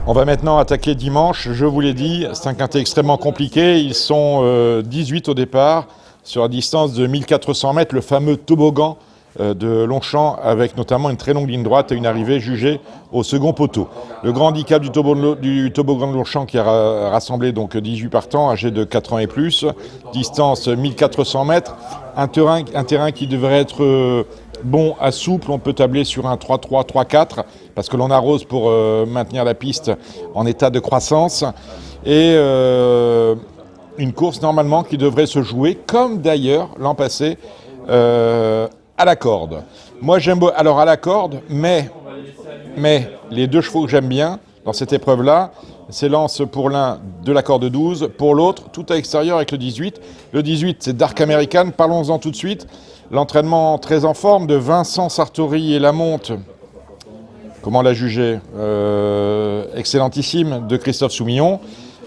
On va maintenant attaquer dimanche, je vous l'ai dit, c'est un quintet extrêmement compliqué. Ils sont 18 au départ, sur la distance de 1400 mètres, le fameux toboggan de Longchamp, avec notamment une très longue ligne droite et une arrivée jugée au second poteau. Le grand handicap du toboggan de Longchamp qui a rassemblé donc 18 partants âgés de 4 ans et plus, distance 1400 mètres, un terrain qui devrait être bon à souple. On peut tabler sur un 3-3, 3-4 parce que l'on arrose pour maintenir la piste en état de croissance, et une course normalement qui devrait se jouer comme d'ailleurs l'an passé à la corde. Moi j'aime alors à la corde, mais les deux chevaux que j'aime bien dans cette épreuve-là, c'est Lance pour l'un de la corde 12, pour l'autre tout à l'extérieur avec le 18. Le 18 c'est Dark American, parlons-en tout de suite. L'entraînement très en forme de Vincent Sartori et la monte. Comment l'a jugé excellentissime de Christophe Soumillon.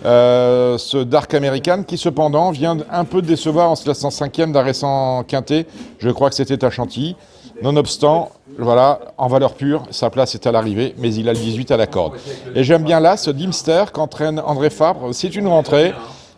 Ce Dark American qui cependant vient un peu décevoir en se classant 5e d'un récent quintet. Je crois que c'était à Chantilly. Nonobstant, voilà, en valeur pure, sa place est à l'arrivée, mais il a le 18 à la corde. Et j'aime bien là ce Dimster qu'entraîne André Fabre. C'est une rentrée.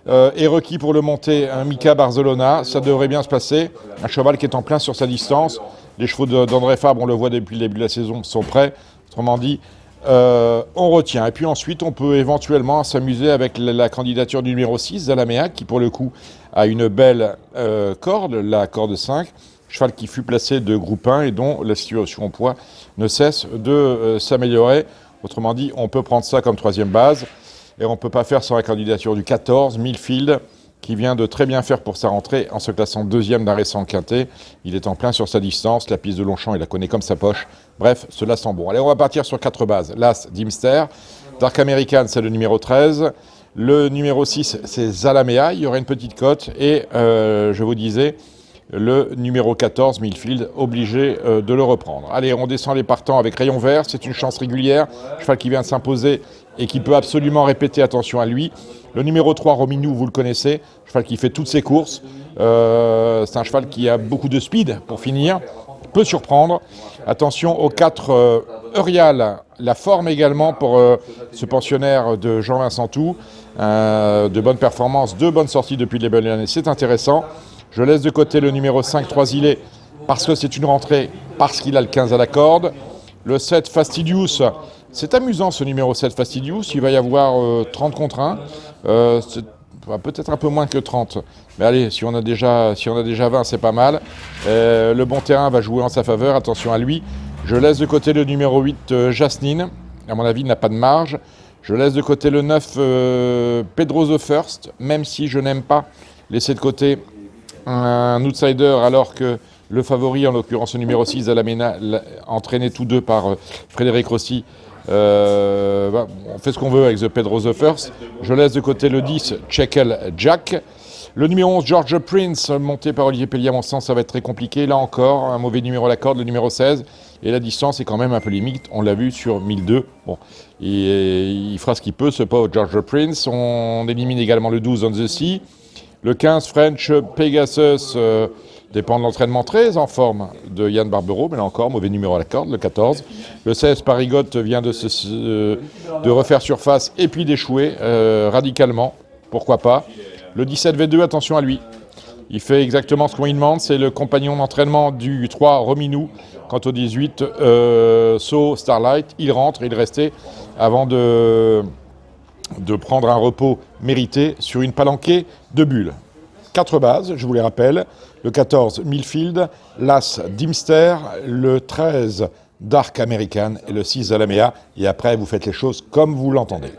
Est requis pour le monter un Mika Barcelona, ça devrait bien se passer. Un cheval qui est en plein sur sa distance. Les chevaux d'André Fabre, on le voit depuis le début de la saison, sont prêts. Autrement dit, on retient. Et puis ensuite, on peut éventuellement s'amuser avec la candidature du numéro 6, Zalamea, qui pour le coup a une belle corde, la corde 5. Cheval qui fut placé de groupe 1 et dont la situation au poids ne cesse de s'améliorer. Autrement dit, on peut prendre ça comme troisième base. Et on ne peut pas faire sans la candidature du 14, Millfield, qui vient de très bien faire pour sa rentrée en se classant deuxième d'un récent quintet. Il est en plein sur sa distance, la piste de Longchamp, il la connaît comme sa poche. Bref, cela sent bon. Allez, on va partir sur 4 bases. L'As, Dimster. Dark American, c'est le numéro 13. Le numéro 6, c'est Zalamea. Il y aurait une petite cote. Et je vous disais, le numéro 14, Millfield, obligé de le reprendre. Allez, on descend les partants avec rayon vert. C'est une chance régulière. Cheval qui vient de s'imposer et qui peut absolument répéter, attention à lui. Le numéro 3, Rominou, vous le connaissez, cheval qui fait toutes ses courses. C'est un cheval qui a beaucoup de speed pour finir, peut surprendre. Attention au 4, Eurial, la forme également pour ce pensionnaire de Jean-Vincent Tout. De bonnes performances, de bonnes sorties depuis le début de l'année, c'est intéressant. Je laisse de côté le numéro 5, Trois-Îlets, parce que c'est une rentrée, parce qu'il a le 15 à la corde. Le 7, Fastidious. C'est amusant ce numéro 7 Fastidious, il va y avoir 30 contre 1, peut-être un peu moins que 30, mais allez, si on a déjà 20 c'est pas mal. Le bon terrain va jouer en sa faveur, attention à lui. Je laisse de côté le numéro 8 Jasmine, à mon avis il n'a pas de marge. Je laisse de côté le 9 Pedro the First, même si je n'aime pas laisser de côté un outsider alors que le favori, en l'occurrence le numéro 6 Zalamea, entraîné tous deux par Frédéric Rossi. On fait ce qu'on veut avec The Pedro the First. Je laisse de côté le 10, Chekel Jack. Le numéro 11, George Prince, monté par Olivier Pellier, à mon sens, ça va être très compliqué. Là encore, un mauvais numéro à la corde, le numéro 16. Et la distance est quand même un peu limite. On l'a vu sur 1002. Bon, il fera ce qu'il peut, ce pauvre George Prince. On élimine également le 12, On the Sea. Le 15, French Pegasus, dépend de l'entraînement très en forme de Yann Barbero, mais là encore, mauvais numéro à la corde, le 14. Le 16, Parigot, vient de refaire surface et puis d'échouer radicalement, pourquoi pas. Le 17, V2, attention à lui. Il fait exactement ce qu'on lui demande, c'est le compagnon d'entraînement du 3, Rominou. Quant au 18, So Starlight, il rentre, il restait avant de prendre un repos mérité sur une palanquée de bulles. 4 bases, je vous les rappelle. Le 14, Millfield, l'As, Dimster, le 13, Dark American et le 6, Zalamea. Et après, vous faites les choses comme vous l'entendez.